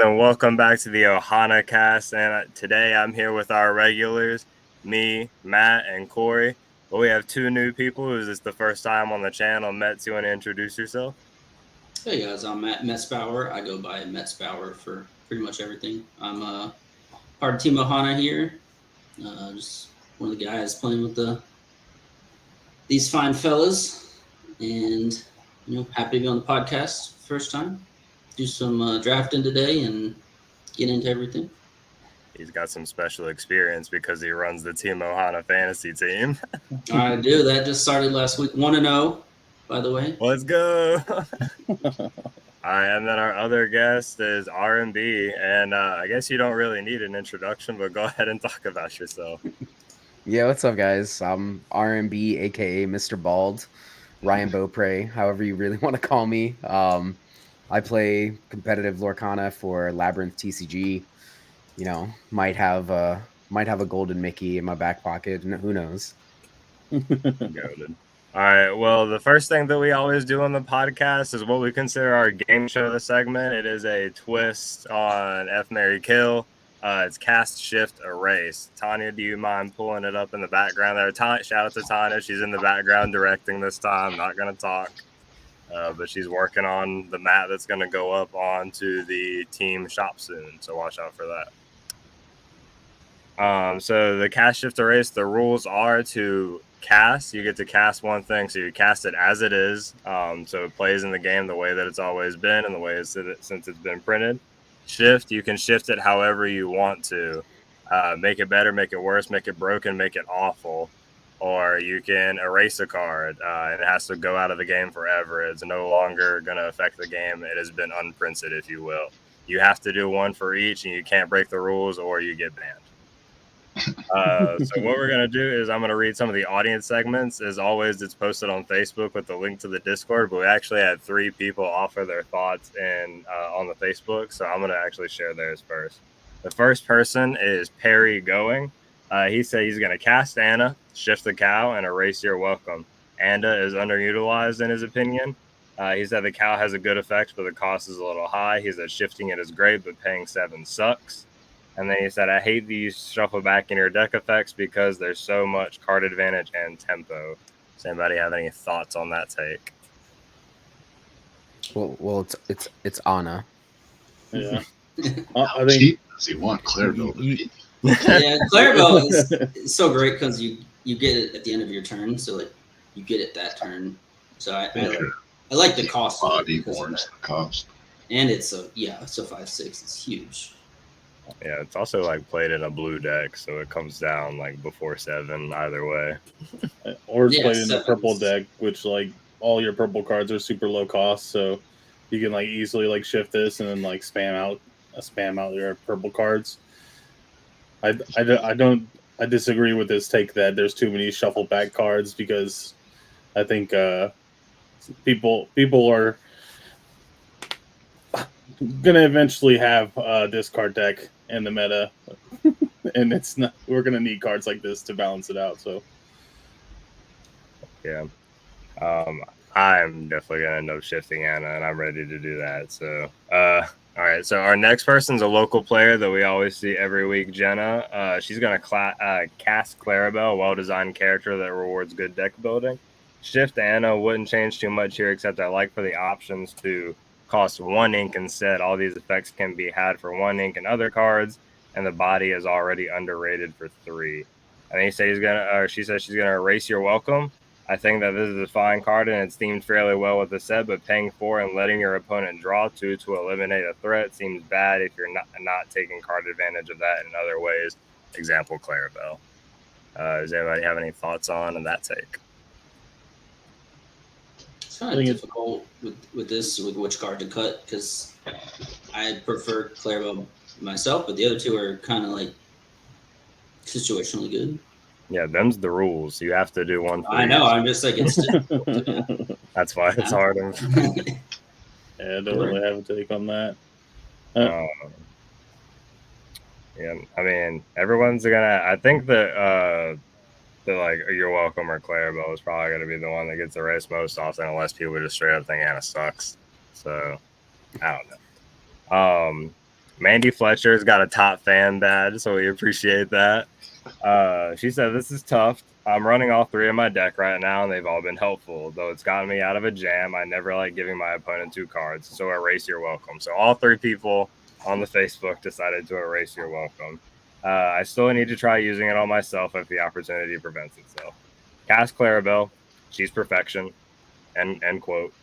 And welcome back to the Ohana cast. And today I'm here with our regulars, me, Matt, and Corey. But we have two new people. Is this the first time on the channel? Metz, you want to introduce yourself? Hey guys, I'm Matt Metzbauer. I go by Metzbauer for pretty much everything. I'm part of Team Ohana here. Just one of the guys playing with these fine fellas, and happy to be on the podcast first time. Do some drafting today and get into everything. He's got some special experience because he runs the Team Ohana Fantasy team. I do. That just started last week. 1-0, by the way. Let's go. All right, and then our other guest is R&B, and I guess you don't really need an introduction, but go ahead and talk about yourself. Yeah, what's up, guys? I'm R&B, aka Mr. Bald, Ryan Beaupre, however you really want to call me. I play competitive Lorcana for Labyrinth TCG. You know, might have a golden Mickey in my back pocket, and who knows? Goated. All right. Well, the first thing that we always do on the podcast is what we consider our game show the segment. It is a twist on F, Marry, Kill. It's cast, shift, erase. Tanya, do you mind pulling it up in the background there? Shout out to Tanya. She's in the background directing this time. Not going to talk. But she's working on the mat that's going to go up onto the team shop soon. So watch out for that. So the cast, shift, erase, the rules are to cast. You get to cast one thing, so you cast it as it is. So it plays in the game the way that it's always been and the way since it's been printed. Shift, you can shift it however you want to. Make it better, make it worse, make it broken, make it awful. Or you can erase a card. It has to go out of the game forever. It's no longer going to affect the game. It has been unprinted, if you will. You have to do one for each, and you can't break the rules or you get banned. So what we're going to do is I'm going to read some of the audience segments. As always, it's posted on Facebook with the link to the Discord, but we actually had 3 people offer their thoughts on the Facebook, so I'm going to actually share theirs first. The first person is Perry Going. He said he's going to cast Anna, shift the cow, and erase your welcome. Anna is underutilized in his opinion. He said the cow has a good effect, but the cost is a little high. He said shifting it is great, but paying 7 sucks. And then he said, I hate these shuffle back in your deck effects because there's so much card advantage and tempo. Does anybody have any thoughts on that take? Well, it's Anna. Yeah. I think does he want Clarabelle to be? Yeah, Clarabelle is so great because you get it at the end of your turn, so you get it that turn. So I like the cost. Body warrants the cost. And it's a 5/6. It's huge. Yeah, it's also like played in a blue deck, so it comes down like before 7 either way. Or it's played in a 7. purple deck, which like all your purple cards are super low cost, so you can like easily like shift this and then like spam out your purple cards. I disagree with this take that there's too many shuffle back cards because I think people are gonna eventually have this card deck in the meta, and we're gonna need cards like this to balance it out. So yeah, I'm definitely gonna end up shifting Anna, and I'm ready to do that. So all right, so our next person's a local player that we always see every week, Jenna. She's gonna cast Clarabelle, a well-designed character that rewards good deck building. Shift Anna wouldn't change too much here, except I like for the options to cost 1 ink instead. All these effects can be had for 1 ink and other cards, and the body is already underrated for 3. And then she says she's gonna erase your welcome. I think that this is a fine card and it's themed fairly well with the set, but paying 4 and letting your opponent draw 2 to eliminate a threat seems bad if you're not taking card advantage of that in other ways. Example, Clarabelle. Does anybody have any thoughts on that take? It's kind of difficult with which card to cut because I prefer Clarabelle myself, but the other 2 are kind of like situationally good. Yeah, them's the rules. You have to do one. I know. I'm just like it's difficult. That's why it's hard. yeah, I don't really have a take on that. Yeah, I mean, everyone's gonna. I think that like you're welcome or Clarabelle is probably gonna be the one that gets erased most often, unless people just straight up think Anna sucks. So I don't know. Mandy Fletcher's got a top fan badge, so we appreciate that. She said, "This is tough. I'm running all 3 in my deck right now, and they've all been helpful. Though it's gotten me out of a jam, I never like giving my opponent 2 cards, so erase your welcome." So all 3 people on the Facebook decided to erase your welcome. I still need to try using it on myself if the opportunity presents itself. Cast Clarabelle. She's perfection. End quote.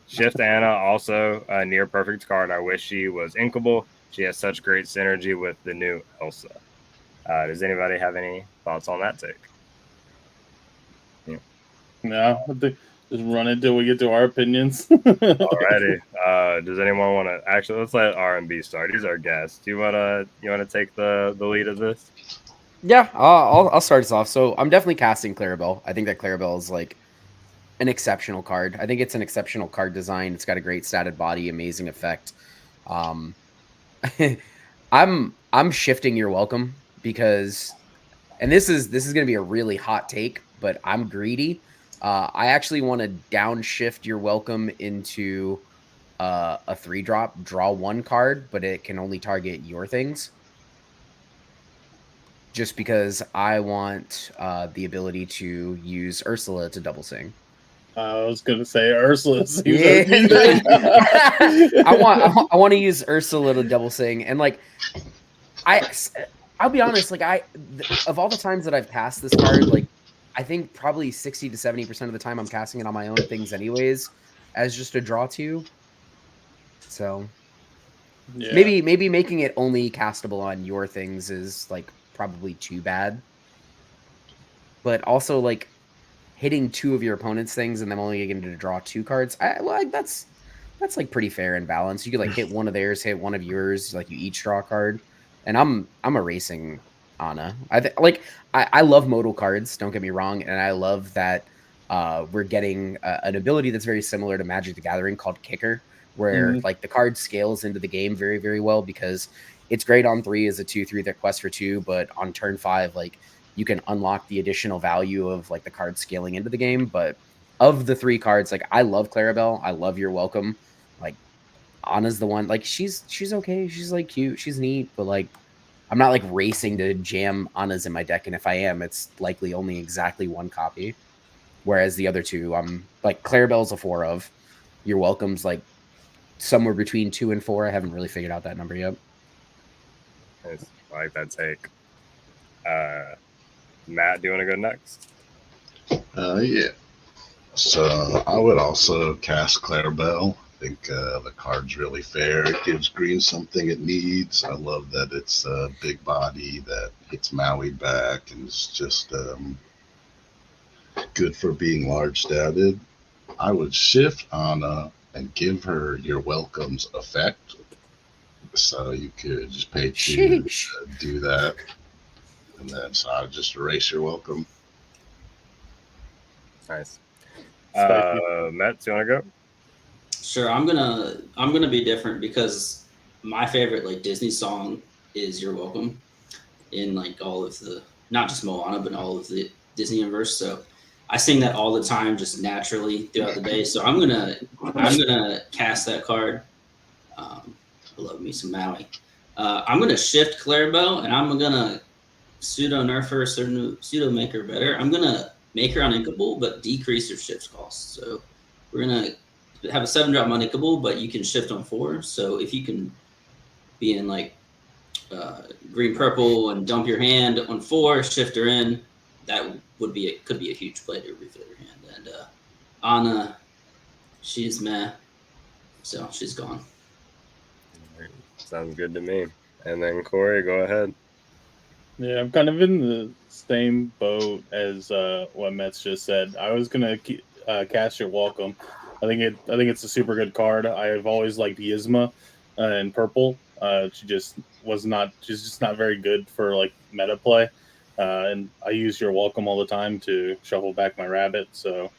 Shift Anna, also a near perfect card. I wish she was inkable. She has such great synergy with the new Elsa. Does anybody have any thoughts on that take? No, I think just run it till we get to our opinions. Alrighty. Does anyone want to actually? Let's let R&B start. He's our guest. Do you wanna take the lead of this? Yeah, I'll start us off. So I'm definitely casting Clarabelle. I think that Clarabelle is like an exceptional card. I think it's an exceptional card design. It's got a great statted body, amazing effect. I'm shifting your welcome because, and this is going to be a really hot take, but I'm greedy. I actually want to downshift your welcome into a 3-drop, draw 1 card, but it can only target your things. Just because I want the ability to use Ursula to double sing. I was gonna say Ursula. Yeah. I want to use Ursula to double sing, and like I'll be honest, like of all the times that I've cast this card, like I think probably 60 to 70% of the time I'm casting it on my own things anyways, as just a draw 2. So Yeah. maybe making it only castable on your things is like probably too bad. But also like hitting 2 of your opponent's things and them only getting to draw 2 cards, that's like pretty fair and balanced. You could like hit one of theirs, hit one of yours, like you each draw a card. And I'm erasing Anna. I love modal cards, don't get me wrong, and I love that we're getting an ability that's very similar to Magic the Gathering called Kicker, where like the card scales into the game very, very well because it's great on 3 as a 2/3 that quest for 2, but on turn 5, like you can unlock the additional value of like the card scaling into the game. But of the 3 cards, like I love Clarabelle, I love your welcome. Like Anna's the one, like she's okay, she's like cute, she's neat, but like I'm not like racing to jam Anna's in my deck, and if I am, it's likely only exactly 1 copy. Whereas the other 2, I'm like Clarabelle's a 4 of. Your welcome's like somewhere between 2 and 4. I haven't really figured out that number yet. I like that take. Matt, do you want to go next? Yeah. So I would also cast Clarabelle. I think the card's really fair. It gives green something it needs. I love that it's a big body that hits Maui back and it's just good for being large statted. I would shift Anna and give her your welcome's effect. So you could just pay 2 to do that. And then so I would just erase your welcome. Nice. Matt, do you want to go? Sure, I'm gonna be different because my favorite like Disney song is "You're Welcome" in like all of the, not just Moana, but all of the Disney universe. So I sing that all the time, just naturally throughout the day. So I'm gonna cast that card. I love me some Maui. I'm gonna shift Clarabelle, and I'm gonna pseudo nerf her, pseudo make her better. I'm gonna make her uninkable, but decrease her shift cost. So we're gonna have a 7-drop uninkable, but you can shift on 4. So if you can be in like green purple and dump your hand on 4, shift her in, that could be a huge play to refill your hand. And Anna, she's meh, so she's gone. Sounds good to me. And then Corey, go ahead. Yeah, I'm kind of in the same boat as what Mets just said. I was gonna cast your welcome. I think it's a super good card. I've always liked Yzma in purple. She's just not very good for like meta play. And I use your welcome all the time to shuffle back my rabbit. So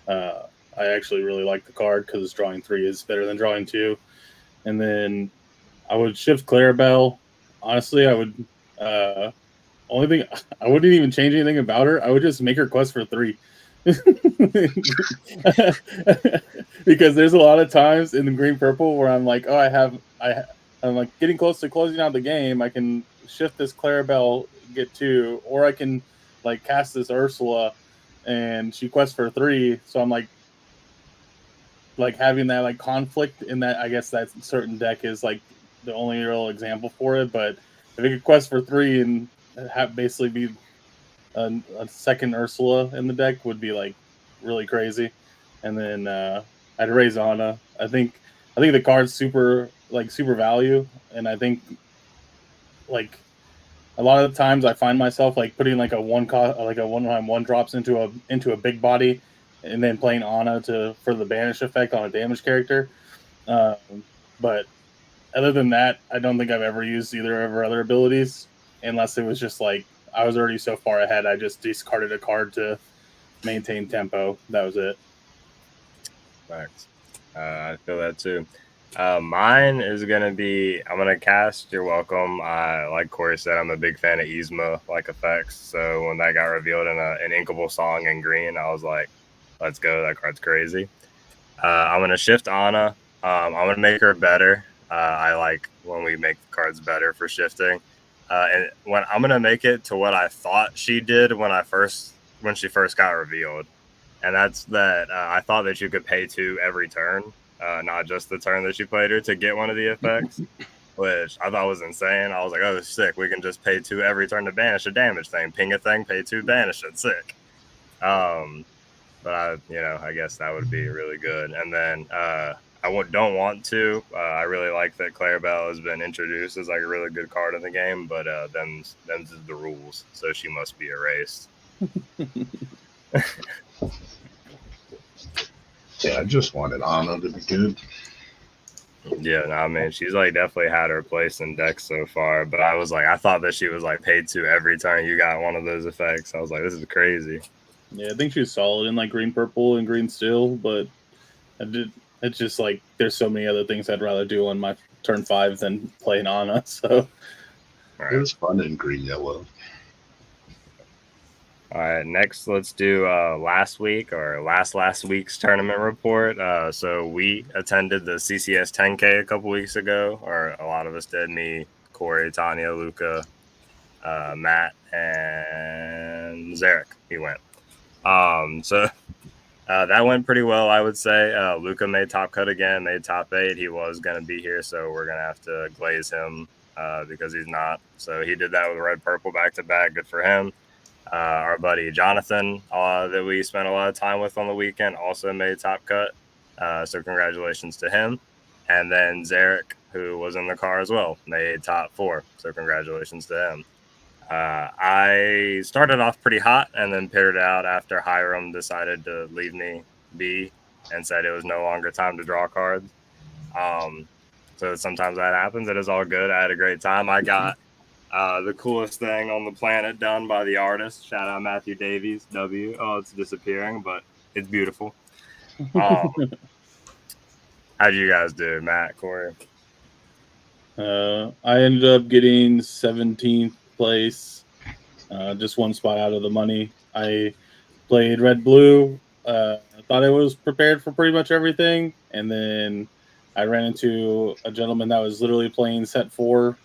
I actually really like the card because drawing 3 is better than drawing 2. And then I would shift Clarabelle. Honestly, I would. Only thing, I wouldn't even change anything about her. I would just make her quest for 3. Because there's a lot of times in the green purple where I'm like, oh, I'm like getting close to closing out the game. I can shift this Clarabelle, get 2, or I can like cast this Ursula, and she quests for 3. So I'm like having that like conflict in that. I guess that certain deck is like the only real example for it. But if it could quest for 3 and have basically be a second Ursula in the deck would be like really crazy. And then I'd raise Anna. I think the card's super value, and I think like a lot of the times I find myself like putting like a one time one drops into a big body, and then playing Anna for the banish effect on a damage character. But other than that, I don't think I've ever used either of her other abilities, unless it was just like I was already so far ahead. I just discarded a card to maintain tempo. That was it. Thanks. I feel that too. Mine is gonna be. I'm gonna cast. You're welcome. Like Corey said, I'm a big fan of Yzma like effects. So when that got revealed in an Inkable song in green, I was like, "Let's go! That card's crazy." I'm gonna shift Anna. I'm gonna make her better. I like when we make the cards better for shifting. And when I'm gonna make it to what I thought she did when she first got revealed, and that's that I thought that you could pay 2 every turn, not just the turn that you played her to get one of the effects, which I thought was insane. I was like, oh, sick. We can just pay 2 every turn to banish a damage thing. Ping a thing, pay 2, banish it. Sick. But I guess that would be really good. And then don't want to. I really like that Clarabelle has been introduced as like a really good card in the game, but them's the rules, so she must be erased. Yeah, I just wanted Anna to be good. Yeah, no, I mean, she's like definitely had her place in decks so far, but I thought that she was like paid to every time you got one of those effects. I was like, this is crazy. Yeah, I think she's solid in like green, purple, and green steel, but it's just like there's so many other things I'd rather do on my turn 5 than playing Anna. So Right. It was fun in green, yellow. All right, next let's do last week's tournament report. So we attended the CCS 10K a couple weeks ago, or a lot of us did. Me, Corey, Tanya, Luca, Matt, and Zarek. He went. So that went pretty well, I would say. Luca made top cut again, made top 8. He was going to be here, so we're going to have to glaze him because he's not. So he did that with red purple back to back. Good for him. Our buddy Jonathan, that we spent a lot of time with on the weekend, also made top cut. So congratulations to him. And then Zarek, who was in the car as well, made top 4. So congratulations to him. I started off pretty hot and then pittered out after Hiram decided to leave me be and said it was no longer time to draw cards. So sometimes that happens. It is all good. I had a great time. I got the coolest thing on the planet done by the artist. Shout out Matthew Davies, W. Oh, it's disappearing, but it's beautiful. How'd you guys do, Matt, Corey? I ended up getting 17th place, just one spot out of the money. I played red blue. I thought I was prepared for pretty much everything, and then I ran into a gentleman that was literally playing set 4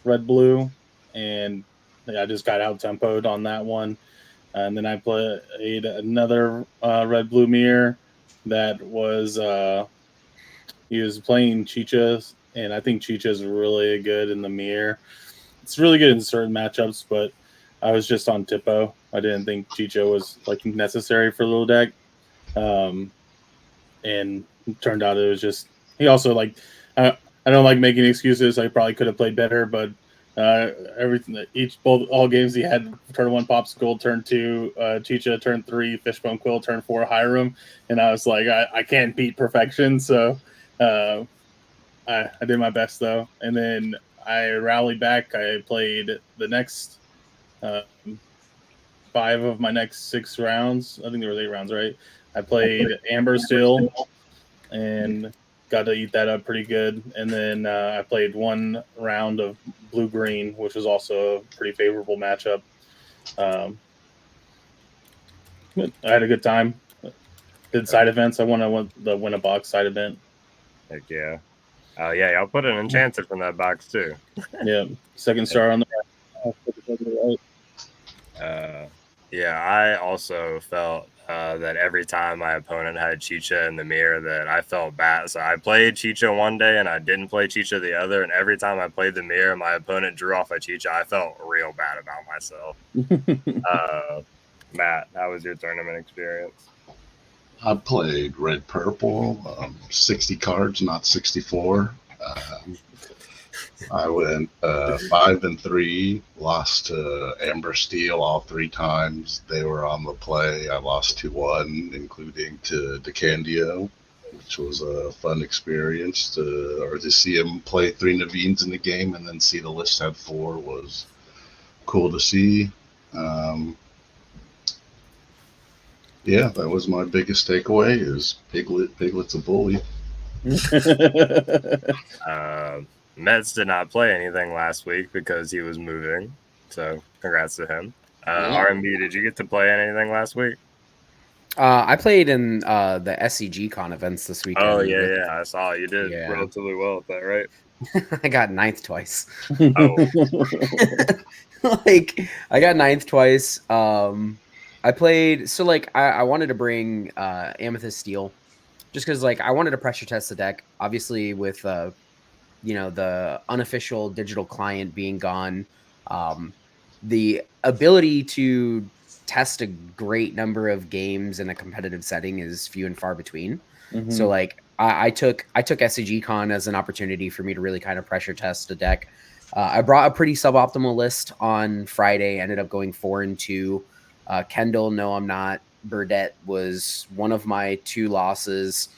red blue, and I just got out tempoed on that one. And then I played another red blue mirror that was he was playing Chicha, and I think Chicha is really good in the mirror. It's really good in certain matchups, but I was just on Tippo. I didn't think Chicha was like necessary for little deck, and it turned out it was just he also like I don't like making excuses. I probably could have played better, but everything all games he had turn 1 Popsicle, turn 2 Chicha, turn 3 Fishbone Quill, turn 4 Hiram, and I was like I can't beat perfection, so I did my best though, and then I rallied back. I played the next 5 of my next 6 rounds. I think there was 8 rounds, right? I played Amber still and got to eat that up pretty good. And then I played 1 round of blue green, which was also a pretty favorable matchup. I had a good time. Did side events. I won the win a box side event. Heck yeah. Oh yeah, y'all put an enchanted from that box too. Yeah, second star on the right. Yeah, I also felt that every time my opponent had Chicha in the mirror, that I felt bad. So I played Chicha one day and I didn't play Chicha the other. And every time I played the mirror, my opponent drew off a Chicha. I felt real bad about myself. Matt, how was your tournament experience? I played red purple, 60 cards, not 64. I went 5-3, lost to Amber Steel all 3 times. They were on the play. I lost 2-1, including to DeCandio, which was a fun experience to see him play 3 Naveens in the game and then see the list had 4 was cool to see. Yeah, that was my biggest takeaway is Piglet's a bully. Mets did not play anything last week because he was moving. So congrats to him. Yeah. RMB, did you get to play anything last week? I played in the SCG Con events this weekend. Oh, yeah. I saw you did Yeah. relatively well with that, right? I got 9th twice. Oh, Like, I got 9th twice. I played, so like I wanted to bring Amethyst Steel just because like I wanted to pressure test the deck. Obviously, with the unofficial digital client being gone, the ability to test a great number of games in a competitive setting is few and far between. Mhm. So like I took SCG Con as an opportunity for me to really kind of pressure test a deck. I brought a pretty suboptimal list on Friday, ended up going 4-2. Kendall, no, I'm not. Burdette was one of my 2 losses,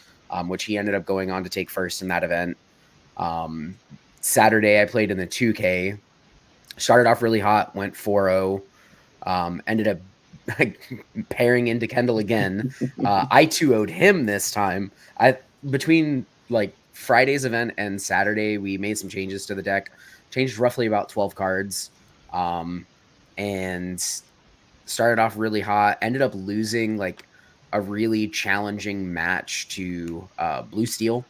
which he ended up going on to take first in that event. Saturday, I played in the 2K. Started off really hot, went 4-0. Ended up pairing into Kendall again. I 2-0'd him this time. Between like Friday's event and Saturday, we made some changes to the deck. Changed roughly about 12 cards. And started off really hot. Ended up losing like a really challenging match to Blue Steel.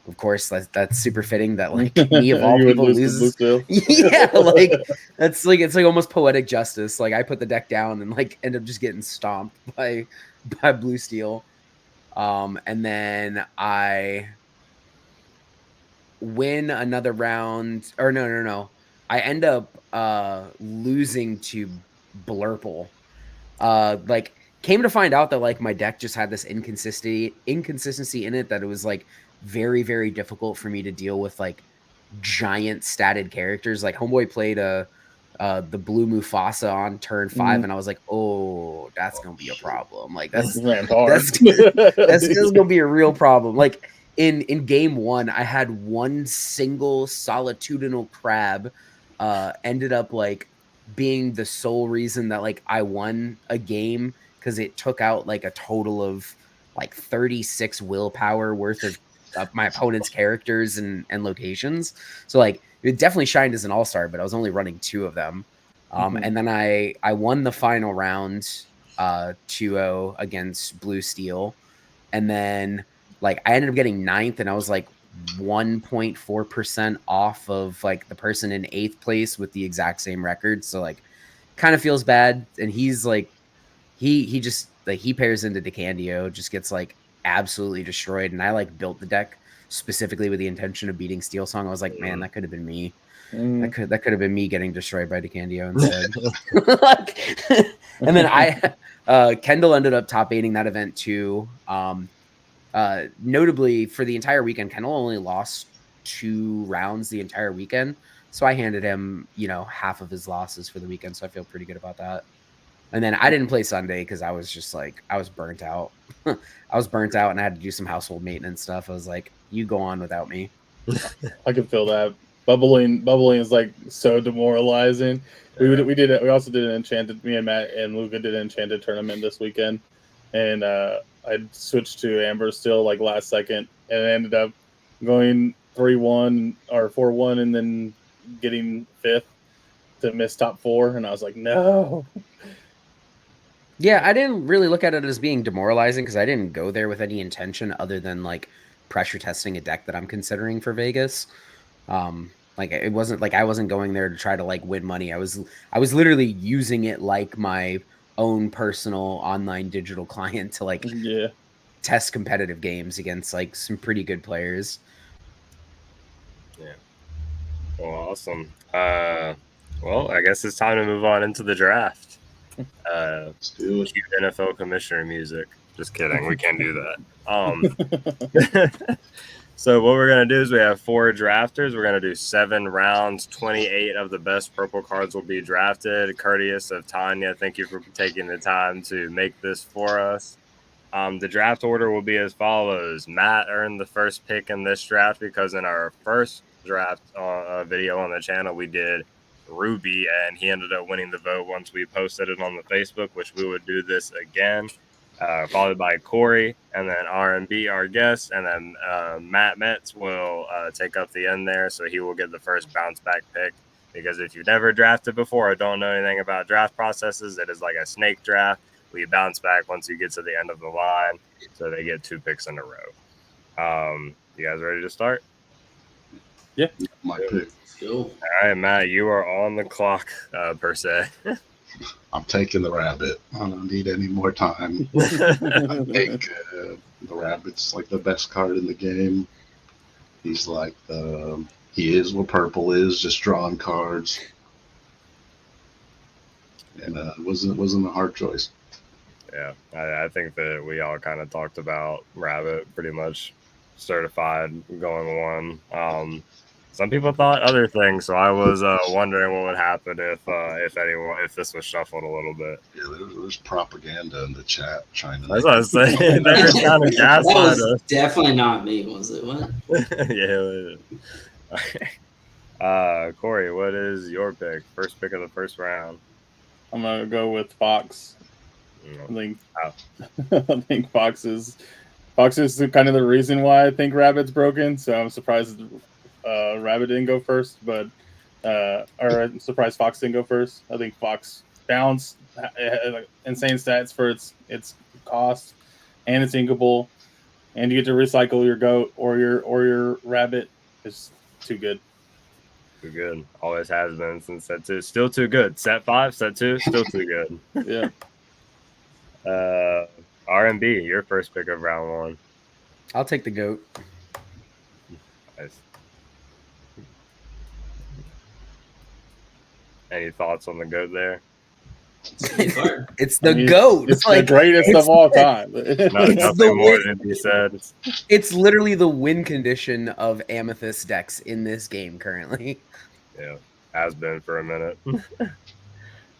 Of course, that's super fitting that like me of all You would people lose to loses. Blue Yeah, like it's like almost poetic justice. Like I put the deck down and like end up just getting stomped by Blue Steel. And then I win another round, or no. I end up losing to Blurple. Like came to find out that like my deck just had this inconsistency in it that it was like very, very difficult for me to deal with like giant statted characters. Like Homeboy played the blue Mufasa on turn 5, and I was like, oh, that's gonna be a problem. Like that's gonna be a real problem. Like in game 1, I had one single solitudinal crab ended up like being the sole reason that like I won a game because it took out like a total of like 36 willpower worth of my opponent's characters and locations. So like it definitely shined as an all-star, but I was only running 2 of them. And then I won the final round 2-0 against Blue Steel. And then like I ended up getting 9th, and I was like 1.4% off of like the person in 8th place with the exact same record. So like kind of feels bad. And he's like he just like he pairs into DeCandio, just gets like absolutely destroyed. And I like built the deck specifically with the intention of beating Steel Song. I was like, man, that could have been me. That could have been me getting destroyed by DeCandio instead. And then Kendall ended up top 8ing that event too. Notably for the entire weekend, Kendall only lost 2 rounds the entire weekend. So I handed him, half of his losses for the weekend. So I feel pretty good about that. And then I didn't play Sunday because I was just like, I was burnt out. I was burnt out and I had to do some household maintenance stuff. I was like, you go on without me. I can feel that. Bubbling is like so demoralizing. We also did an enchanted. Me and Matt and Luca did an enchanted tournament this weekend, and I switched to Amber still like last second, and ended up going 3-1 or 4-1, and then getting 5th to miss top 4, and I was like, no. Yeah, I didn't really look at it as being demoralizing because I didn't go there with any intention other than like pressure testing a deck that I'm considering for Vegas. Like it wasn't like I wasn't going there to try to like win money. I was literally using it like my own personal online digital client to like Yeah. test competitive games against like some pretty good players. Yeah. Well, awesome. Well, I guess it's time to move on into the draft. Let's do it. Cute NFL commissioner music. Just kidding. We can't do that. So what we're going to do is we have 4 drafters. We're going to do 7 rounds. 28 of the best purple cards will be drafted. Courteous of Tanya, thank you for taking the time to make this for us. The draft order will be as follows. Matt earned the first pick in this draft because in our first draft video on the channel, we did Ruby, and he ended up winning the vote once we posted it on the Facebook, which we would do this again. Followed by Corey, and then R&B, our guest, and then Matt Metz will take up the end there, so he will get the first bounce back pick. Because if you've never drafted before or don't know anything about draft processes, it is like a snake draft. We bounce back once you get to the end of the line, so they get 2 picks in a row. You guys ready to start? Yeah. My pick. Go. All right, Matt, you are on the clock, per se. I'm taking the rabbit. I don't need any more time. I think the rabbit's like the best card in the game. He's like he is what purple is, just drawing cards. And it wasn't a hard choice. Yeah, I think that we all kind of talked about Rabbit pretty much certified going 1. Some people thought other things, so I was wondering what would happen if this was shuffled a little bit. Yeah, there's propaganda in the chat trying to. That's what I was saying. They were trying to That gaslight was us. definitely not me, was it? What? Yeah. Corey, what is your pick? First pick of the first round. I'm gonna go with Fox. Mm. I think Fox is kind of the reason why I think Rabbit's broken. So I'm surprised Rabbit didn't go first, or I'm surprised Fox didn't go first. I think Fox balanced insane stats for its cost, and it's inkable, and you get to recycle your goat or your rabbit. It's too good. Too good. Always has been since set 2. Still too good. Set 5, set 2, still too good. Yeah. R&B, your first pick of round 1. I'll take the goat. Nice. Any thoughts on the goat there? It's the goat. It's like, the greatest of all time. Nothing more than be said. It's literally the win condition of Amethyst decks in this game currently. Yeah, has been for a minute.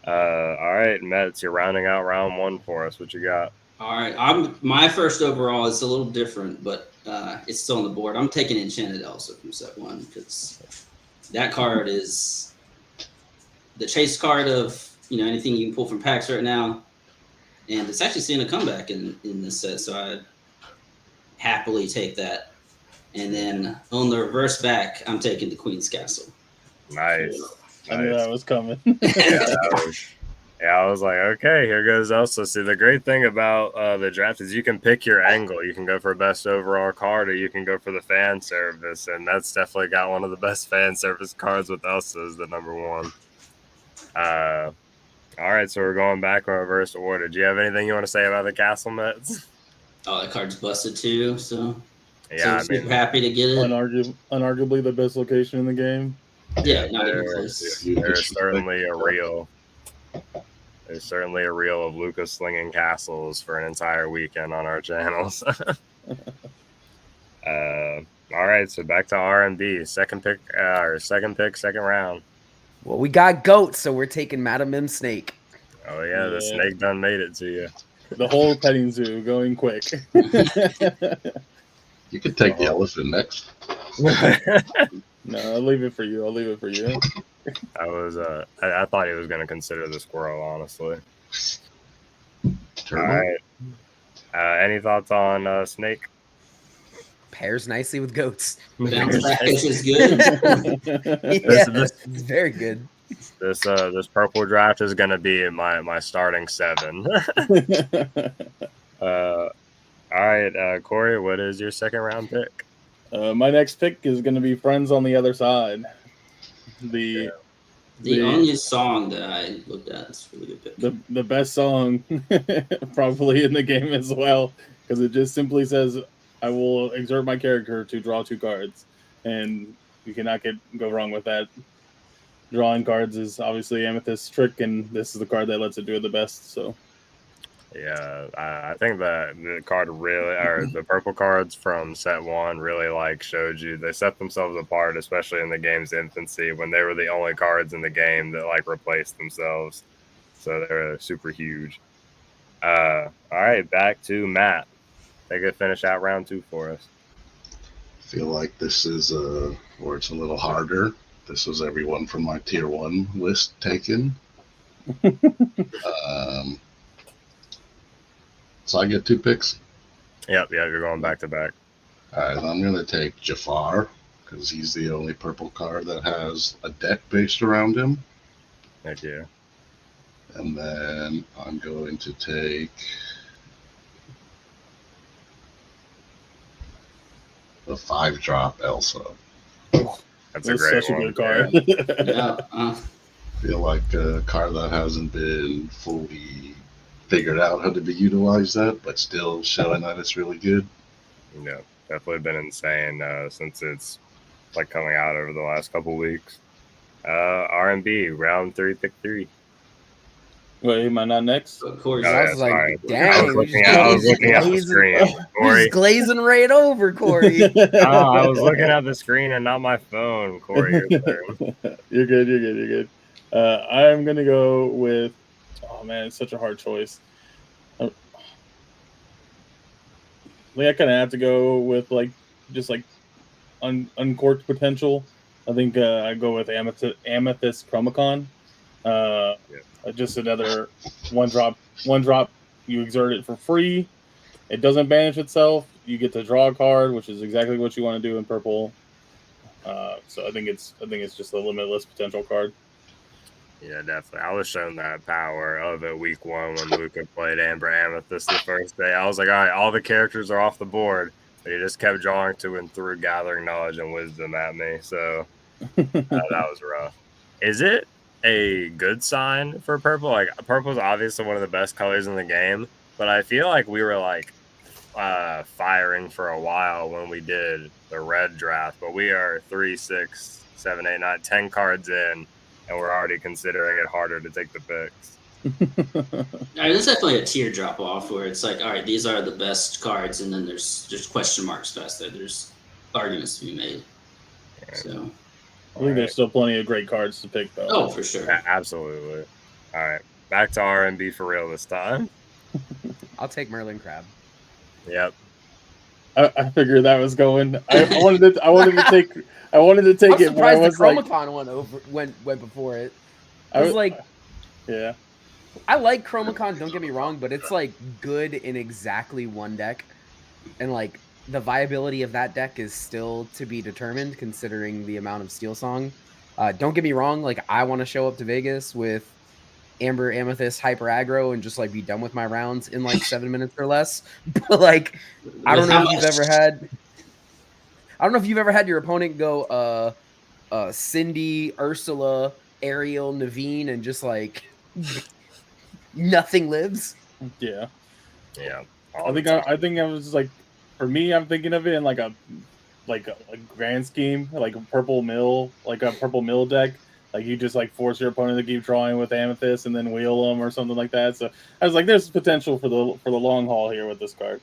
All right, Mets, you're rounding out round 1 for us. What you got? All right, my first overall is a little different, but it's still on the board. I'm taking Enchanted Elsa from set 1 because that card is the chase card of anything you can pull from packs right now, and it's actually seeing a comeback in this set, so I'd happily take that. And then on the reverse back, I'm taking the Queen's Castle. Nice. I knew that was coming. I was like, okay, here goes Elsa. See, the great thing about the draft is you can pick your angle. You can go for best overall card, or you can go for the fan service, and that's definitely got one of the best fan service cards with Elsa as the number 1. All right, so we're going back in reverse order. Do you have anything you want to say about the Castle Mets? Oh, that card's busted too, so Yeah, so super happy to get it. Unarguably the best location in the game. Yeah, not even close. There's certainly a reel. There's certainly a reel of Luca slinging castles for an entire weekend on our channels. All right, so back to R&B. Second pick, second round. Well, we got goats, so we're taking Madam M Snake. Oh yeah, the snake done made it to you. The whole petting zoo going quick. You could take the elephant next. No, I'll leave it for you. I was I thought he was going to consider the squirrel, honestly. Turtle. All right. Any thoughts on Snake? Pairs nicely with goats. Bounce back is good. Yeah, it's very good. This purple draft is going to be my starting 7. All All right, Corey, what is your second round pick? My next pick is going to be Friends on the Other Side. The only song that I looked at is a really good pick. the best song probably in the game as well, because it just simply says, I will exert my character to draw 2 cards. And you cannot go wrong with that. Drawing cards is obviously Amethyst's trick, and this is the card that lets it do it the best. So Yeah, I think that the card really, or the purple cards from set 1 really like showed you, they set themselves apart, especially in the game's infancy when they were the only cards in the game that like replaced themselves. So they're super huge. All right, back to Matt. They could finish out round 2 for us. I feel like this is where it's a little harder. This was everyone from my tier 1 list taken. So I get 2 picks. Yep, you're going back to back. All right, I'm going to take Jafar because he's the only purple card that has a deck based around him. Thank you. And then I'm going to take the 5-drop Elsa. That's a great such one. a good card. Yeah. I feel like a card that hasn't been fully figured out how to be utilized that, but still showing that it's really good. Yeah, definitely been insane since it's like coming out over the last couple weeks. R&B, round 3, pick 3. Wait, am I not next? Corey's Oh, I yeah, was like, sorry. dang, I was looking at the screen. You're Corey. just glazing right over, Corey. I was looking at the screen and not my phone. Corey, your turn. You're good. I'm gonna go with. Oh man, it's such a hard choice. I think I kind of have to go with just uncorked potential. I think I go with Amethyst Chromacon. Just another one drop. You exert it for free. It doesn't banish itself. You get to draw a card, which is exactly what you want to do in purple. So I think it's just a limitless potential card. Yeah, definitely. I was shown that power of it week 1 when Luca played Amber Amethyst the first day. I was like, all right, all the characters are off the board. But he just kept drawing to and through, gathering knowledge and wisdom at me. So that was rough. Is it a good sign for purple? Like, purple is obviously one of the best colors in the game, but I feel like we were like firing for a while when we did the red draft, but we are 3, 6, 7, 8, 9, 10 cards in, and we're already considering it harder to take the picks. There's definitely a tier drop off where it's like, all right, these are the best cards, and then there's just question marks past there. There's arguments to be made. Right. So I think there's still plenty of great cards to pick, though. oh, for sure. Absolutely. All right, back to R&B for real this time. I'll take Merlin Crab. Yep. I figured that was going. I wanted to take I'm it, but I surprised was the like, Chromacon went before it. I I was was- like, yeah. I like Chromacon, don't get me wrong, but it's like good in exactly one deck. And like the viability of that deck is still to be determined considering the amount of Steel Song. Don't get me wrong, like I want to show up to Vegas with Amber Amethyst Hyper Aggro and just like be done with my rounds in like 7 minutes or less. But like I don't know if you've ever had your opponent go Cindy, Ursula, Ariel, Naveen, and just like nothing lives. Yeah. Yeah. I think I was like, for me, I'm thinking of it in like a grand scheme, like a purple mill deck. Like you just like force your opponent to keep drawing with Amethyst and then wheel them or something like that. So I was like, there's potential for the long haul here with this card.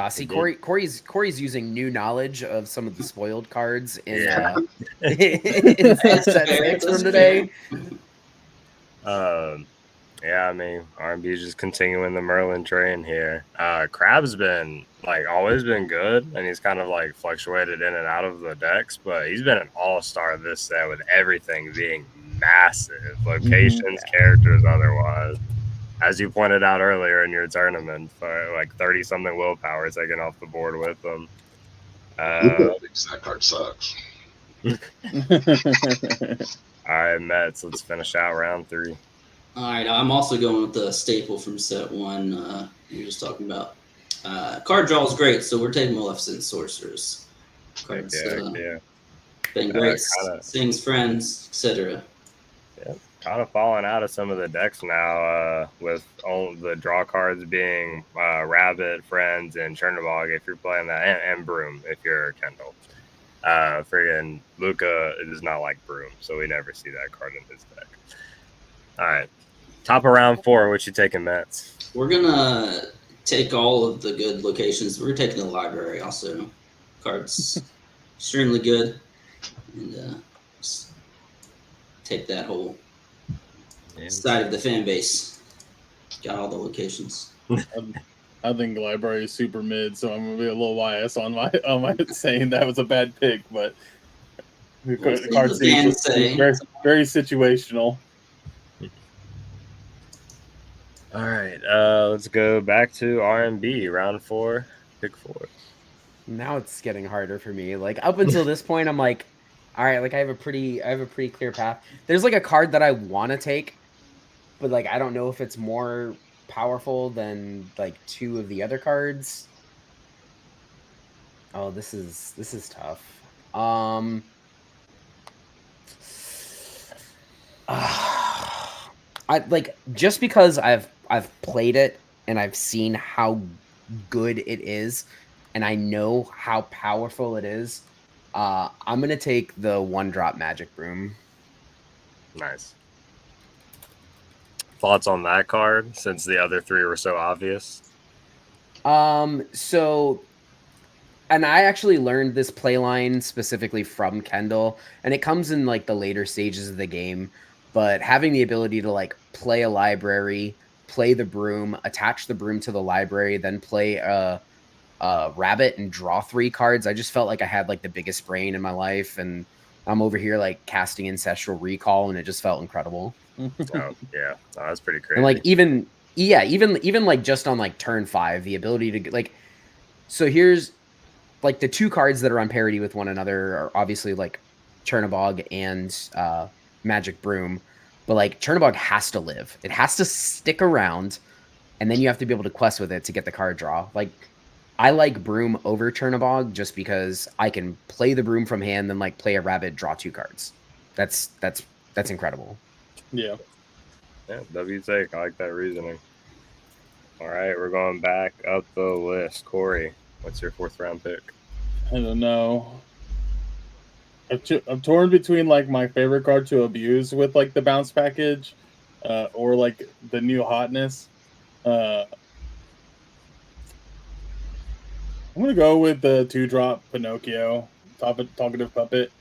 See, Corey's using new knowledge of some of the spoiled cards in, Yeah. in set 6 from today. Yeah, I mean, R&B is just continuing the Merlin train here. Crab's been like always been good, and he's kind of like fluctuated in and out of the decks, but he's been an all-star this set with everything being massive, locations, characters, otherwise. As you pointed out earlier in your tournament, for like 30-something willpower taken off the board with them. Luca thinks that card sucks. All right, Mets, let's finish out round 3. All right, I'm also going with the staple from set 1 you were just talking about. Card draw is great, so we're taking Maleficent Sorcerers. Cards, Yeah. been great. Kinda- Sings friends, etc. Kind of falling out of some of the decks now, with all the draw cards being Rabbit, Friends, and Chernobog if you're playing that, and Broom if you're Kendall. Friggin' Luca does not like Broom, so we never see that card in his deck. All right. Top of round 4, what you taking, Mets? We're gonna take all of the good locations. We're taking the library also. Cards extremely good, and just take that whole side of the fan base. Got all the locations. I think library is super mid, so I'm gonna be a little biased on my saying that was a bad pick, but the card seems very, very situational. All right, let's go back to R&B, round 4, pick 4. Now it's getting harder for me. Like up until this point, I'm like, all right, like I have a pretty clear path. There's like a card that I want to take, but like I don't know if it's more powerful than like 2 of the other cards. Oh, this is tough. I like just because I've played it and I've seen how good it is and I know how powerful it is. I'm gonna take the 1-drop Magic Broom. Nice. Thoughts on that card since the other 3 were so obvious? So, and I actually learned this playline specifically from Kendall, and it comes in like the later stages of the game. But having the ability to like play a library, play the broom, attach the broom to the library, then play a rabbit and draw 3 cards, I just felt like I had like the biggest brain in my life, and I'm over here like casting Ancestral Recall, and it just felt incredible. Oh yeah, that's pretty crazy. And like even like just on like turn 5, the ability to like, so here's like the 2 cards that are on parity with one another are obviously like Chernobog and Magic Broom, but like Chernobog has to live. It has to stick around, and then you have to be able to quest with it to get the card draw. Like I like Broom over Chernobog just because I can play the Broom from hand, then like play a rabbit, draw 2 cards. That's incredible. Yeah. W's sake, I like that reasoning. All right, we're going back up the list. Corey, what's your 4th round pick? I don't know. I'm torn between like my favorite card to abuse with like the bounce package, or like the new hotness. I'm gonna go with the 2-drop Pinocchio, talkative puppet.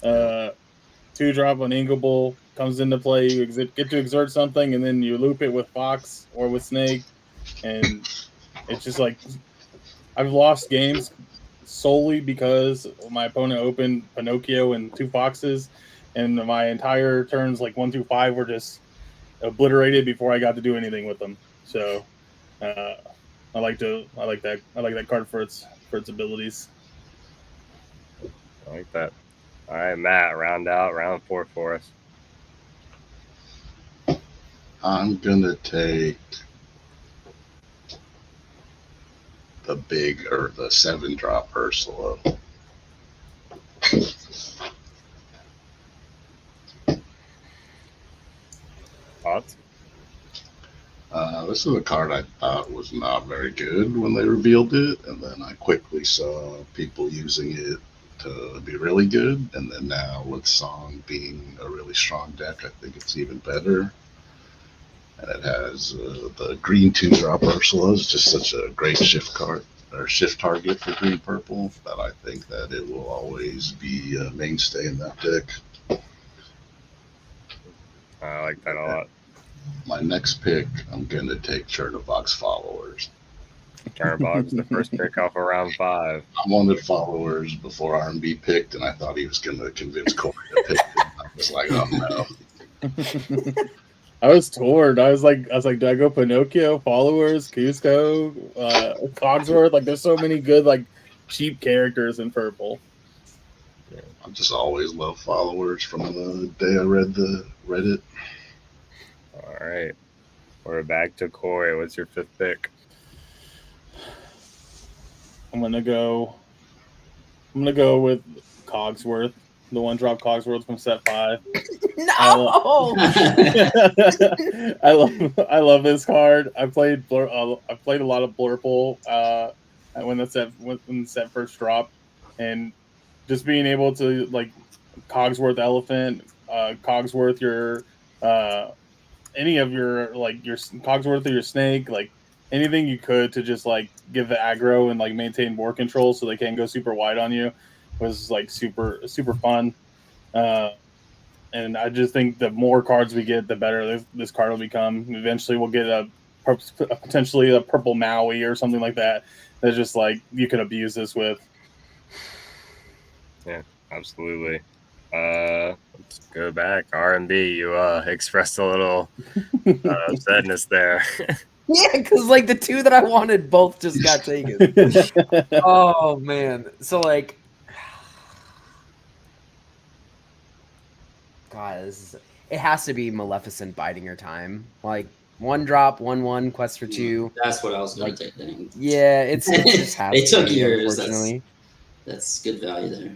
2-drop on Inkable comes into play. You get to exert something, and then you loop it with Fox or with Snake, and it's just like I've lost games solely because my opponent opened Pinocchio and 2 Foxes, and my entire turns like 1 through 5 were just obliterated before I got to do anything with them. So I like that card for its abilities. I like that. All right, Matt, round out round 4 for us. I'm gonna take the 7-drop Ursula. Thoughts? This is a card I thought was not very good when they revealed it, and then I quickly saw people using it to be really good, and then now with Song being a really strong deck, I think it's even better. And it has the green 2-drop Ursula is just such a great shift card or shift target for green purple that I think that it will always be a mainstay in that deck. I like that a lot. My next pick, I'm gonna take Chernobog's Followers. Chernobog's the first pick off of round 5. I wanted Followers before R&B picked, and I thought he was gonna convince Corey to pick it. I was like, oh no. I was torn. I was like, do I go Pinocchio, Followers, Cusco, Cogsworth? Like, there's so many good like cheap characters in purple. I just always loved Followers from the day I read the Reddit. All right, we're back to Corey. What's your 5th pick? I'm gonna go with Cogsworth, the one drop Cogsworth from set 5. No. I love this card. I played a lot of Blurple when the set first dropped, and just being able to like Cogsworth Elephant, Cogsworth your any of your like your Cogsworth or your Snake, like anything you could to just like give the aggro and like maintain board control so they can't go super wide on you was like super fun. And I just think the more cards we get, the better this card will become. Eventually, we'll get potentially a purple Maui or something like that. That's just like you can abuse this with. Yeah, absolutely. Let's go back. R&B, you expressed a little sadness there. Yeah, because like the two that I wanted both just got taken. Oh man. So like God, it has to be Maleficent biding her time. Like 1-drop, 1/1, quest for 2. That's what I was going Like, to take. Dang. Yeah, it just has They to took be, yours. unfortunately. That's good value there.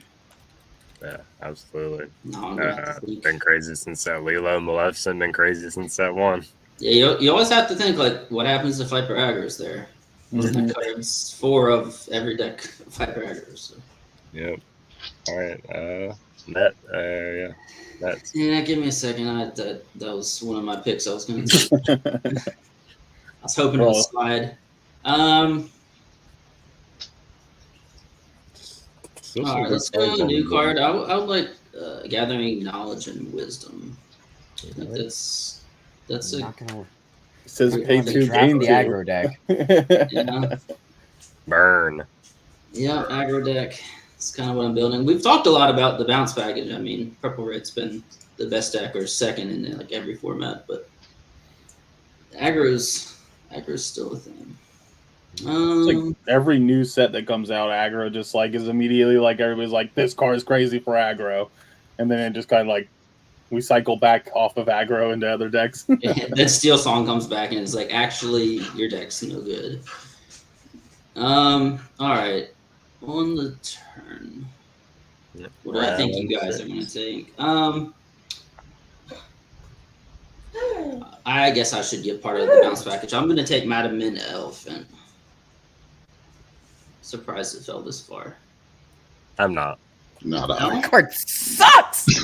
Yeah, absolutely. No, I'm gonna have to think. Been crazy since that Lilo Maleficent. Been crazy since that one. Yeah, you always have to think like what happens if Viper aggro's there. Mm-hmm. That card's 4 of every deck Viper aggro. So. Yep. All right. Net. Yeah. Net. Yeah, give me a second. That was one of my picks. I was going to. I was hoping it would slide. All right, let's go a new card. I would like Gathering Knowledge and Wisdom. I think that's a. Not gonna It says pay 2 draft gain the 2. aggro deck. Yeah. Burn. Yeah, aggro deck. It's kind of what I'm building. We've talked a lot about the bounce package. I mean, Purple Red's been the best deck or second in like every format, but aggro's still a thing. Like every new set that comes out, aggro just like is immediately like everybody's like this card is crazy for aggro, and then it just kind of like we cycle back off of aggro into other decks. Then Steel Song comes back and it's like actually your deck's no good. All right. On the turn, what do I think you guys are going to take? I guess I should get part of the bounce package. I'm going to take Madam Min Elephant. Surprised it fell this far. I'm not. Not That out. card sucks. It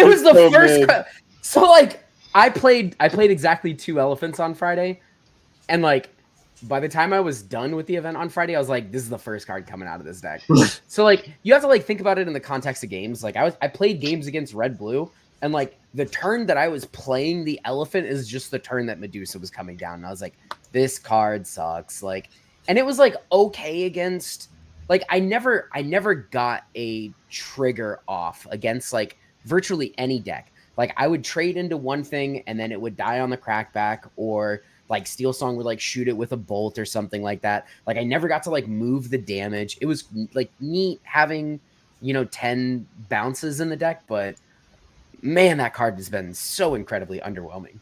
was the first card. So like I played exactly 2 elephants on Friday, and like by the time I was done with the event on Friday, I was like, this is the first card coming out of this deck. So like you have to like think about it in the context of games. Like I played games against Red Blue, and like the turn that I was playing the elephant is just the turn that Medusa was coming down. And I was like, this card sucks. Like, and it was like okay against like I never got a trigger off against like virtually any deck. Like I would trade into one thing and then it would die on the crackback, or like Steel Song would like shoot it with a bolt or something like that. Like I never got to like move the damage. It was like neat having, 10 bounces in the deck, but man, that card has been so incredibly underwhelming.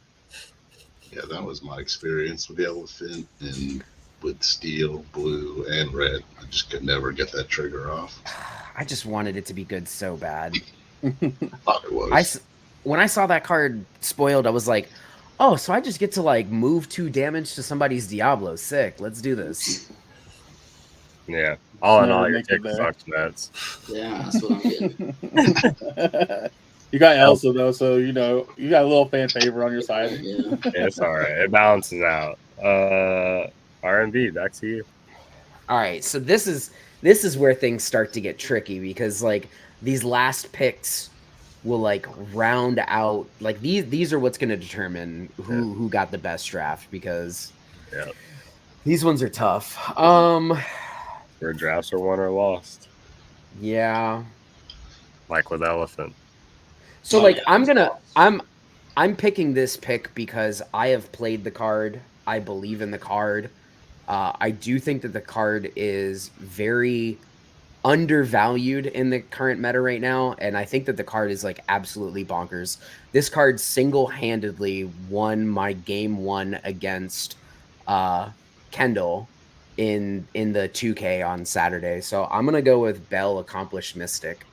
Yeah, that was my experience with the elephant and with steel, blue, and red. I just could never get that trigger off. I just wanted it to be good so bad. I thought it was. When I saw that card spoiled, I was like, oh, so I just get to like move 2 damage to somebody's Diablo. Sick. Let's do this. Yeah. All in Never all, your make it pick there. sucks, Mets. Yeah, that's what I'm getting. You got Elsa though, so you got a little fan favor on your side. Yeah. Yeah, it's all right. It balances out. R&B, back to you. All right, so this is where things start to get tricky, because like these last picks will like round out, like these are what's going to determine who got the best draft, because these ones are tough. Where drafts are won or lost, yeah. like with Elephant. So like I'm picking this pick because I have played the card. I believe in the card. I do think that the card is very undervalued in the current meta right now, and I think that the card is like absolutely bonkers. This card single-handedly won my game 1 against Kendall, in the 2K on Saturday. So I'm gonna go with Bell Accomplished Mystic.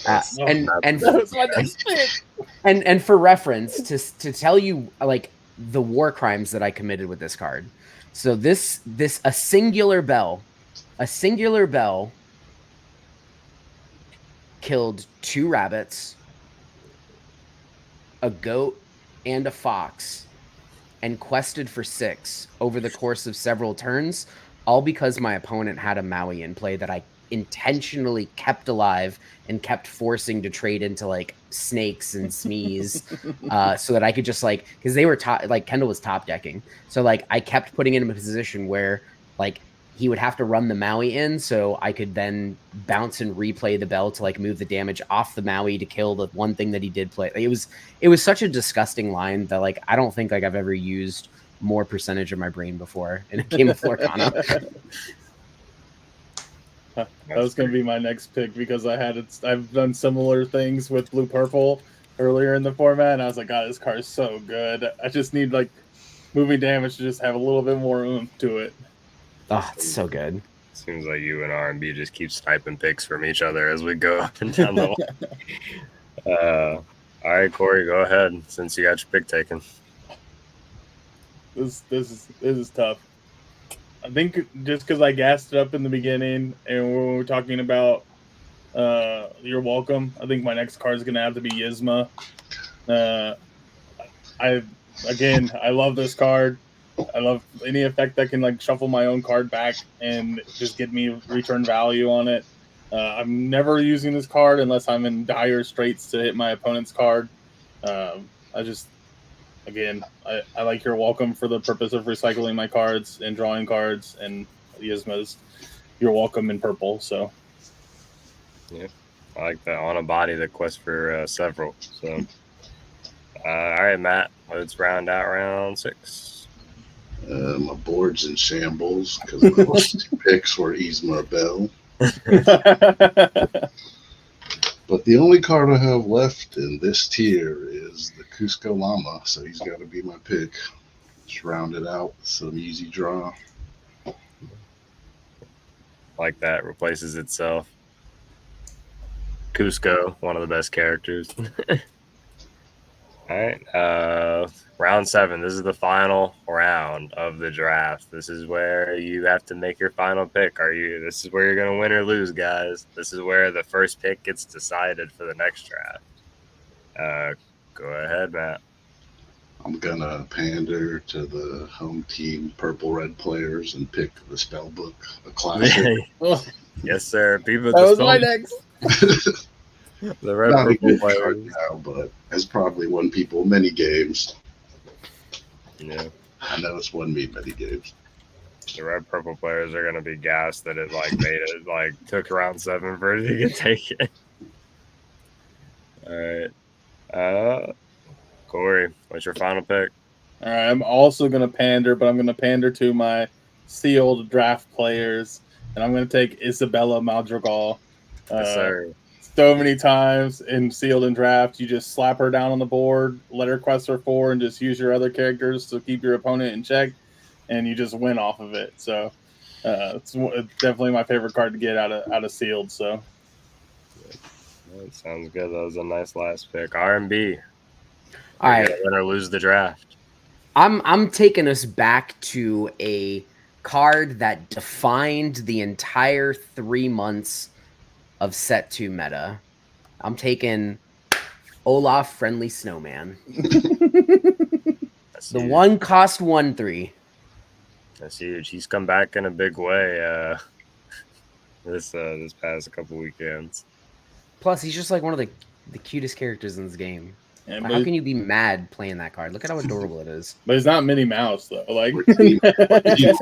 And That was my next pick. and for reference, to tell you like the war crimes that I committed with this card. So this a singular bell killed 2 rabbits, a goat, and a fox, and quested for 6 over the course of several turns, all because my opponent had a Maui in play that I intentionally kept alive and kept forcing to trade into like snakes and smees, so that I could just like, because they were top, like Kendall was top decking, so like I kept putting him in a position where like he would have to run the Maui in, so I could then bounce and replay the bell to like move the damage off the Maui to kill the one thing that he did play. Like, it was such a disgusting line that like I don't think like I've ever used more percentage of my brain before in a game of Lorcana. That was going to be my next pick because I've done similar things with blue purple earlier in the format, and I was like, God, this card is so good. I just need like moving damage to just have a little bit more oomph to it. Oh, it's so good. Seems like you and R&B just keep sniping picks from each other as we go up and down the line. All right, Corey, go ahead since you got your pick taken. This is tough. I think just because I gassed it up in the beginning and we were talking about You're Welcome, I think my next card is going to have to be Yzma. I love this card. I love any effect that can like shuffle my own card back and just get me return value on it. I'm never using this card unless I'm in dire straits to hit my opponent's card. I like You're Welcome for the purpose of recycling my cards and drawing cards, and Yzma's You're Welcome in purple. So yeah, I like that on a body that quests for several. So all right, Matt, let's round out round 6. My board's in shambles because my last 2 picks were Yzma Bell. But the only card I have left in this tier is the Cusco Llama, so he's got to be my pick. Just round it out with some easy draw. Like that, replaces itself. Cusco, one of the best characters. All right, round 7. This is the final round of the draft. This is where you have to make your final pick. This is where you're going to win or lose, guys. This is where the first pick gets decided for the next draft. Go ahead, Matt. I'm going to pander to the home team purple-red players and pick the Spellbook, a classic. Yes, sir. People that was my next. The red Not purple a good card players. now, but has probably won people many games. Yeah. I know it's won me many games. The red purple players are gonna be gassed that it like made it like took round 7 for it to get taken. All right. Corey, what's your final pick? All right, I'm also going to pander, but I'm going to pander to my sealed draft players, and I'm going to take Isabella Madrigal. Yes, sir. So many times in sealed and draft, you just slap her down on the board, let her quest for 4, and just use your other characters to keep your opponent in check, and you just win off of it. So it's definitely my favorite card to get out of sealed. So that sounds good. That was a nice last pick. R&B. All right, win or lose the draft. I'm taking us back to a card that defined the entire 3 months of set 2 meta. I'm taking Olaf Friendly Snowman. That's The huge. 1 cost 1/3. That's huge. He's come back in a big way this past couple weekends. Plus, he's just like one of the cutest characters in this game. Yeah, Like, how can you be mad playing that card? Look at how adorable it is. But it's not Minnie Mouse though. Like He's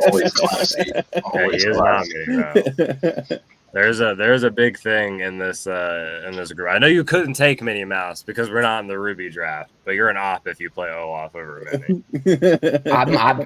always classy. Always he is not classy. Minnie Mouse. There's a big thing in this group. I know you couldn't take Minnie Mouse because we're not in the Ruby draft, but you're an op if you play Olaf over Minnie.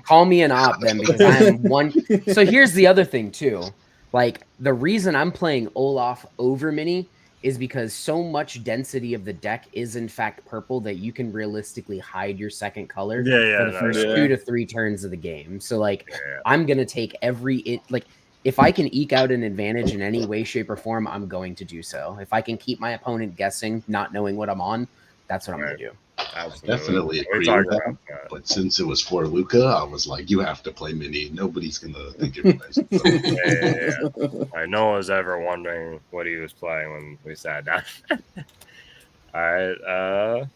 Call me an op then, because I am one. So here's the other thing too. Like, the reason I'm playing Olaf over Minnie is because so much density of the deck is in fact purple that you can realistically hide your second color for the first 2 to 3 turns of the game. So like I'm gonna take if I can eke out an advantage in any way, shape, or form, I'm going to do so. If I can keep my opponent guessing, not knowing what I'm on, that's what I'm gonna do. Absolutely. Definitely agree with that. But since it was for Luca, I was like, you have to play mini. Nobody's gonna think you're No one was ever wondering what he was playing when we sat down. All right,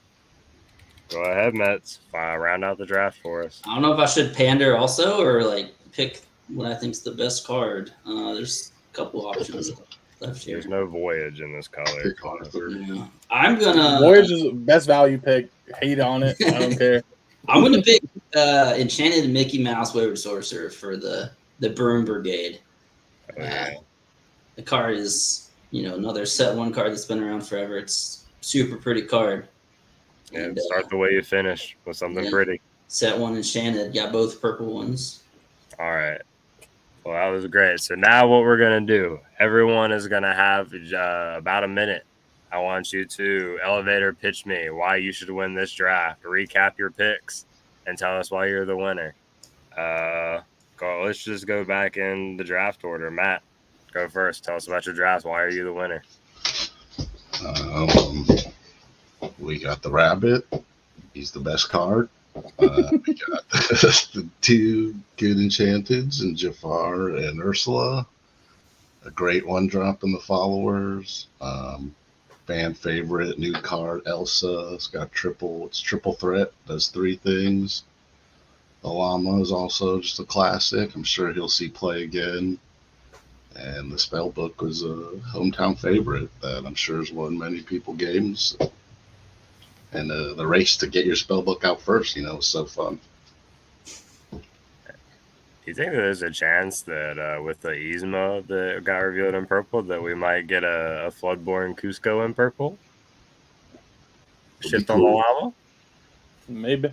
go ahead, Mets. Round out the draft for us. I don't know if I should pander also or like pick what I think's the best card. There's a couple options left here. There's no Voyage in this color. Yeah. I'm gonna Voyage is best value pick. Hate on it. I don't care. I'm gonna pick Enchanted Mickey Mouse Wayward Sorcerer for the Broom Brigade. The card is, another set 1 card that's been around forever. It's super pretty card. Yeah, and, start the way you finish with something pretty. Set 1 Enchanted. Got both purple ones. All right. Well, that was great. So now what we're going to do, everyone is going to have about a minute. I want you to elevator pitch me why you should win this draft, recap your picks, and tell us why you're the winner. Let's just go back in the draft order. Matt, go first. Tell us about your draft. Why are you the winner? We got the Rabbit. He's the best card. We got the 2 good Enchanteds and Jafar and Ursula. A great 1-drop in the followers. Fan favorite new card Elsa. It's triple threat. Does 3 things. The Llama is also just a classic. I'm sure he'll see play again. And the spell book was a hometown favorite that I'm sure has won many people games. And the race to get your spell book out first, was so fun. Do you think there's a chance that with the Yzma that got revealed in purple that we might get a Floodborn Cusco in purple? Shift on the Llama? Maybe.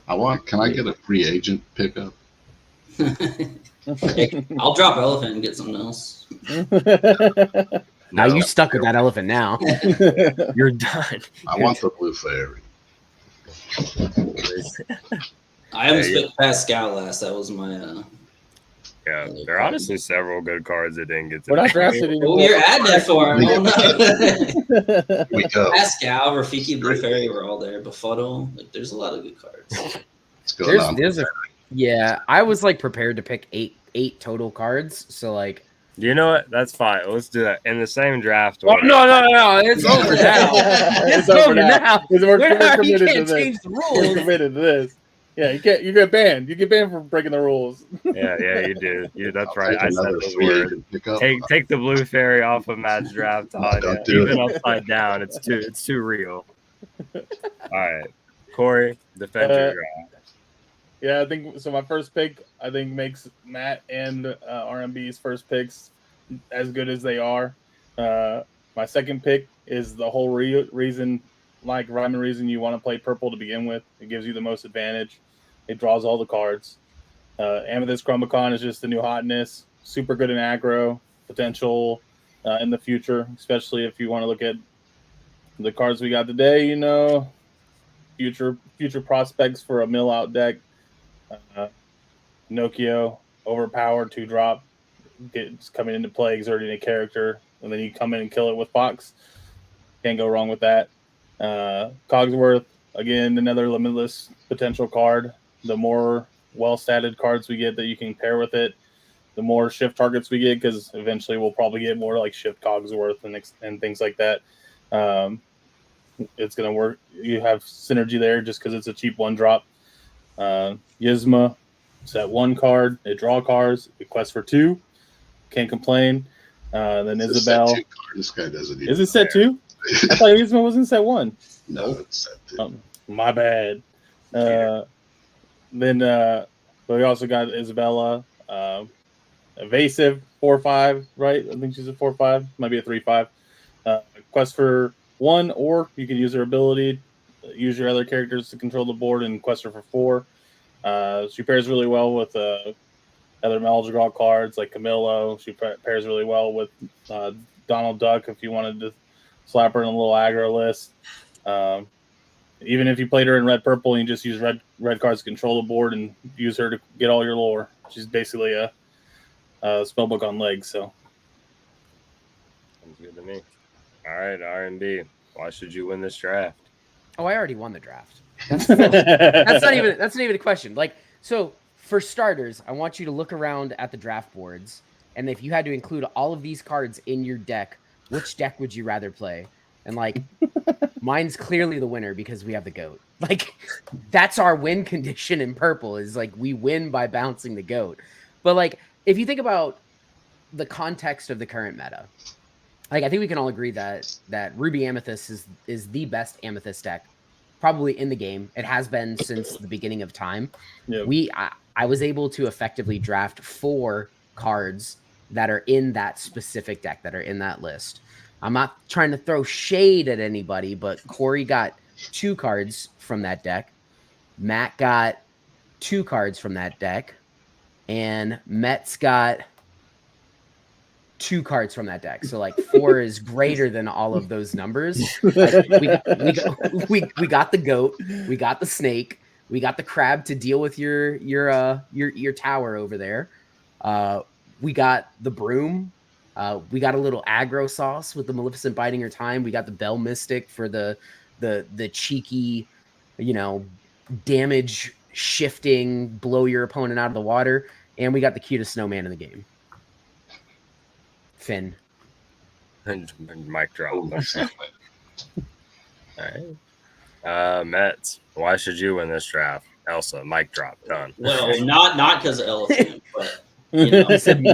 Can I get a free agent pickup? I'll drop Elephant and get something else. Now you stuck with that elephant now. You're done. I want the Blue Fairy. I almost picked Pascal last. That was my Yeah, there are honestly several good cards that didn't get to We're not drafted anymore. You're adding that for him. Oh, no. We go. Pascal, Rafiki, Blue Fairy were all there. Befuddle. There's a lot of good cards. Yeah, I was prepared to pick eight total cards. So you know what? That's fine. Let's do that in the same draft. No. It's over now. It's over now. You can't change the rules. We're committed to this. Yeah, you get banned. You get banned for breaking the rules. Yeah, you do. That's right. I said those words. Take the Blue Fairy off of Matt's draft. Even upside down, it's too real. All right, Corey, defend your draft. Yeah, I think so. My first pick, I think, makes Matt and RMB's first picks as good as they are. My second pick is the whole reason you want to play purple to begin with. It gives you the most advantage. It draws all the cards. Amethyst Chronicon is just the new hotness. Super good in aggro potential in the future, especially if you want to look at the cards we got today. Future prospects for a mill out deck. Pinocchio, overpowered 2-drop, gets coming into play, exerting a character, and then you come in and kill it with Fox. Can't go wrong with that. Cogsworth, again, another limitless potential card. The more well-statted cards we get that you can pair with it, the more shift targets we get, because eventually we'll probably get more like shift Cogsworth and things like that. It's going to work. You have synergy there just because it's a cheap 1-drop. Yzma, set 1 card. They draw cards. It quests for 2. Can't complain. Then it's Isabel. This guy doesn't even. Is it set 2? I thought Yzma was in set 1. No, it's set 2. My bad. Then we also got Isabella. Evasive 4/5, right? I think she's a 4/5. Might be a 3/5. Quest for 1, or you can use her ability. Use your other characters to control the board and quest her for 4. She pairs really well with other Maldragall cards like Camillo. She pairs really well with Donald Duck if you wanted to slap her in a little aggro list. Even if you played her in red purple and you just use red cards to control the board and use her to get all your lore, she's basically a spellbook on legs. So Sounds good to me. All right, R&B. Why should you win this draft? Oh, I already won the draft. That's not even a question. Like, so for starters, I want you to look around at the draft boards, and if you had to include all of these cards in your deck, which deck would you rather play? And like, mine's clearly the winner because we have the goat. Like, that's our win condition in purple, is like we win by bouncing the goat. But like, if you think about the context of the current meta, like I think we can all agree that Ruby Amethyst is the best Amethyst deck probably in the game. It has been since the beginning of time. Yep. I was able to effectively draft 4 cards that are in that specific deck, that are in that list. I'm not trying to throw shade at anybody, but Corey got 2 cards from that deck. Matt got 2 cards from that deck. And Met's got 2 cards from that deck. So like 4 is greater than all of those numbers. Like, we got the goat, we got the snake, we got the crab to deal with your tower over there. We got the broom. We got a little aggro sauce with the Maleficent biding her time. We got the Bell Mystic for the cheeky, damage shifting, blow your opponent out of the water. And we got the cutest snowman in the game, Finn. And mic drop. All right. Mets, why should you win this draft? Elsa, mic drop. Done. Well, not because of elephant, but He said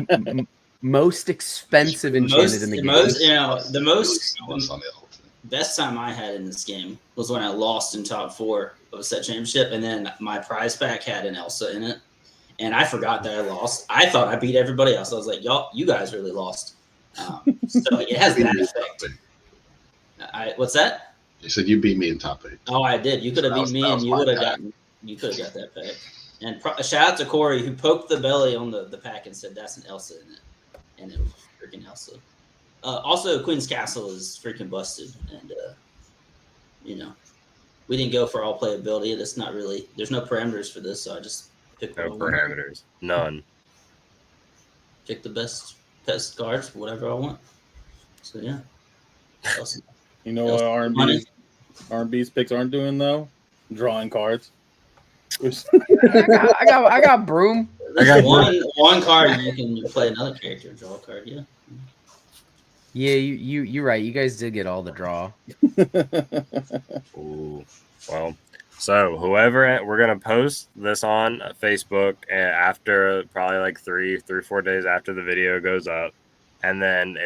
most expensive enchanted in the game. Best time I had in this game was when I lost in top 4 of a set championship, and then my prize pack had an Elsa in it, and I forgot that I lost. I thought I beat everybody else. I was like, you guys really lost. So it has that effect. What's that? You said you beat me in top 8. Oh, I did. You could have beat me, and you could have got that pack. And shout out to Corey, who poked the belly on the pack and said that's an Elsa in it, and it was freaking Elsa. Also, Queen's Castle is freaking busted, and we didn't go for all playability. That's not really. There's no parameters for this, so I just picked no parameters. None. Pick the best cards, whatever I want. So yeah. Elsa. You know what R&B's picks aren't doing though? Drawing cards. I got broom. I got one card, and you can play another character and draw a card. Yeah. Yeah, you're right. You guys did get all the draw. Ooh. Well, so whoever, we're gonna post this on Facebook after probably like 3-4 days after the video goes up, and then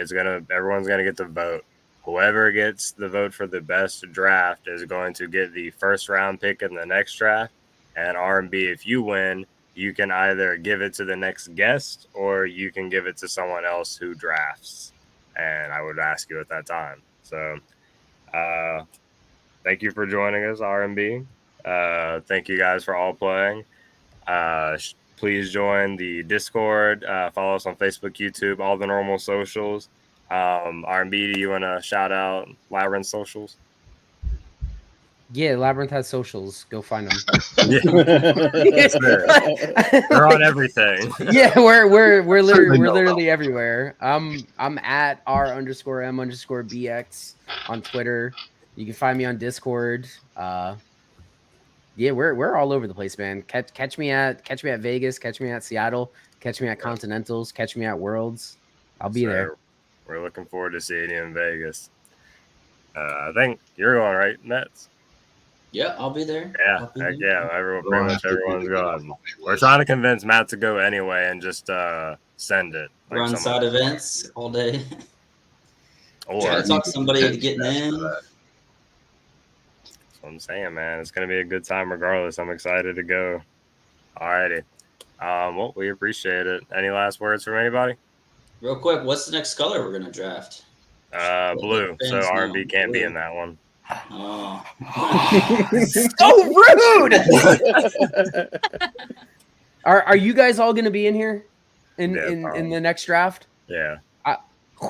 everyone's gonna get to vote. Whoever gets the vote for the best draft is going to get the first round pick in the next draft. And R&B, if you win, you can either give it to the next guest or you can give it to someone else who drafts. And I would ask you at that time. So thank you for joining us, R&B. Thank you guys for all playing. Please join the Discord. Follow us on Facebook, YouTube, all the normal socials. R&B, do you want to shout out Labyrinth socials? Yeah, Labyrinth has socials. Go find them. They're on everything. Yeah, we're literally everywhere. I'm at R_M_BX on Twitter. You can find me on Discord. Yeah, we're all over the place, man. Catch me at Vegas, catch me at Seattle, catch me at Continentals, catch me at Worlds. I'll be there. We're looking forward to seeing you in Vegas. I think you're going, right, Mets? Yeah, I'll be there. Yeah, pretty much everyone's gone. We're trying to convince Matt to go anyway and just send it. Like run side events all day. Or talk to somebody to get in. That's what I'm saying, man. It's going to be a good time regardless. I'm excited to go. Alrighty. Well, we appreciate it. Any last words from anybody? Real quick, what's the next color we're going to draft? Blue. So R&B can't be in that one. Oh. So rude. Are you guys all going to be in here in the next draft? Yeah.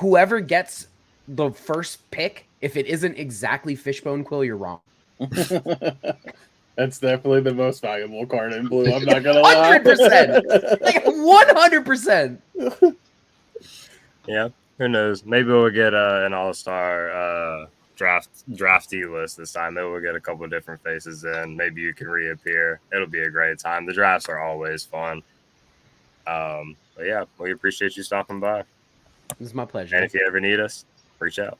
Whoever gets the first pick If it isn't exactly Fishbone Quill, you're wrong. That's definitely the most valuable card in blue. I'm not gonna lie. 100%. Like 100%. Yeah, who knows? Maybe we'll get an all-star draftee list this time. Maybe we'll get a couple of different faces in. Maybe you can reappear. It'll be a great time. The drafts are always fun. But yeah, we appreciate you stopping by. It was my pleasure. And if you ever need us, reach out.